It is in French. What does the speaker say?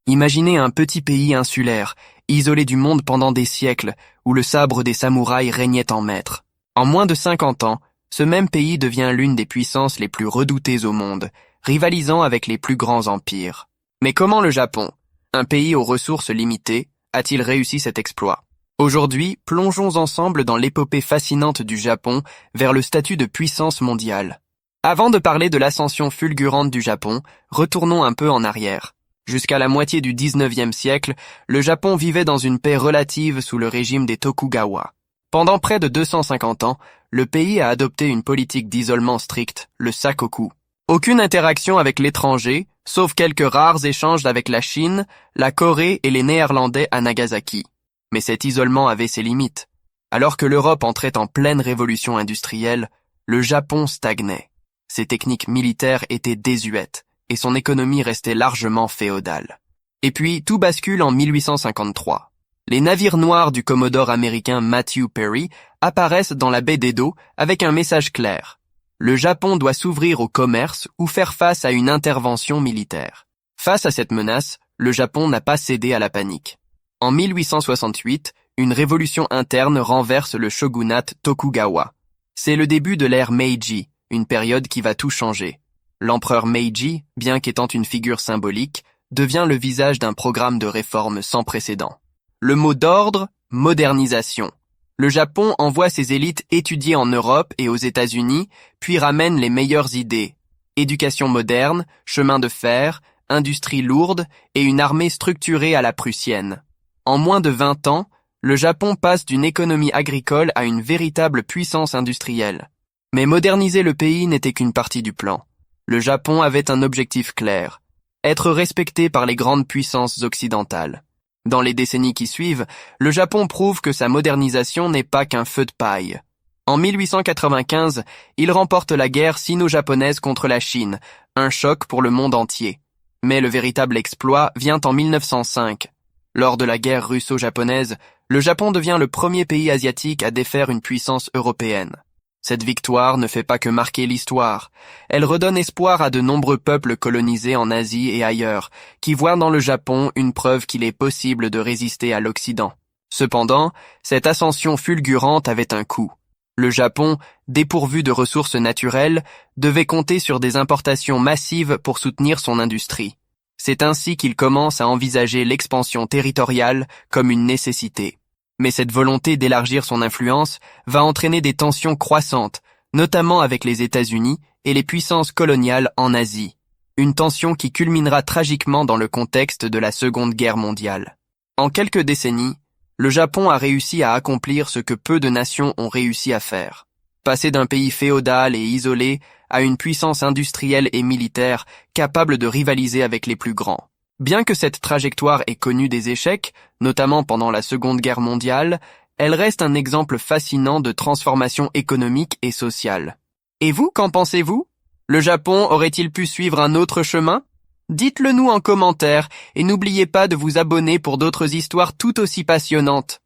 Imaginez un petit pays insulaire, isolé du monde pendant des siècles, où le sabre des samouraïs régnait en maître. En moins de 50 ans, ce même pays devient l'une des puissances les plus redoutées au monde, rivalisant avec les plus grands empires. Mais comment le Japon, un pays aux ressources limitées, a-t-il réussi cet exploit? Aujourd'hui, plongeons ensemble dans l'épopée fascinante du Japon vers le statut de puissance mondiale. Avant de parler de l'ascension fulgurante du Japon, retournons un peu en arrière. Jusqu'à la moitié du 19e siècle, le Japon vivait dans une paix relative sous le régime des Tokugawa. Pendant près de 250 ans, le pays a adopté une politique d'isolement strict, le sakoku. Aucune interaction avec l'étranger, sauf quelques rares échanges avec la Chine, la Corée et les Néerlandais à Nagasaki. Mais cet isolement avait ses limites. Alors que l'Europe entrait en pleine révolution industrielle, le Japon stagnait. Ses techniques militaires étaient désuètes, et son économie restait largement féodale. Et puis, tout bascule en 1853. Les navires noirs du commodore américain Matthew Perry apparaissent dans la baie d'Edo avec un message clair. Le Japon doit s'ouvrir au commerce ou faire face à une intervention militaire. Face à cette menace, le Japon n'a pas cédé à la panique. En 1868, une révolution interne renverse le shogunat Tokugawa. C'est le début de l'ère Meiji, une période qui va tout changer. L'empereur Meiji, bien qu'étant une figure symbolique, devient le visage d'un programme de réforme sans précédent. Le mot d'ordre, modernisation. Le Japon envoie ses élites étudier en Europe et aux États-Unis, puis ramène les meilleures idées. Éducation moderne, chemin de fer, industrie lourde et une armée structurée à la prussienne. En moins de 20 ans, le Japon passe d'une économie agricole à une véritable puissance industrielle. Mais moderniser le pays n'était qu'une partie du plan. Le Japon avait un objectif clair, être respecté par les grandes puissances occidentales. Dans les décennies qui suivent, le Japon prouve que sa modernisation n'est pas qu'un feu de paille. En 1895, il remporte la guerre sino-japonaise contre la Chine, un choc pour le monde entier. Mais le véritable exploit vient en 1905. Lors de la guerre russo-japonaise, le Japon devient le premier pays asiatique à défaire une puissance européenne. Cette victoire ne fait pas que marquer l'histoire. Elle redonne espoir à de nombreux peuples colonisés en Asie et ailleurs, qui voient dans le Japon une preuve qu'il est possible de résister à l'Occident. Cependant, cette ascension fulgurante avait un coût. Le Japon, dépourvu de ressources naturelles, devait compter sur des importations massives pour soutenir son industrie. C'est ainsi qu'il commence à envisager l'expansion territoriale comme une nécessité. Mais cette volonté d'élargir son influence va entraîner des tensions croissantes, notamment avec les États-Unis et les puissances coloniales en Asie. Une tension qui culminera tragiquement dans le contexte de la Seconde Guerre mondiale. En quelques décennies, le Japon a réussi à accomplir ce que peu de nations ont réussi à faire. Passer d'un pays féodal et isolé à une puissance industrielle et militaire capable de rivaliser avec les plus grands. Bien que cette trajectoire ait connu des échecs, notamment pendant la Seconde Guerre mondiale, elle reste un exemple fascinant de transformation économique et sociale. Et vous, qu'en pensez-vous? Le Japon aurait-il pu suivre un autre chemin? Dites-le nous en commentaire et n'oubliez pas de vous abonner pour d'autres histoires tout aussi passionnantes.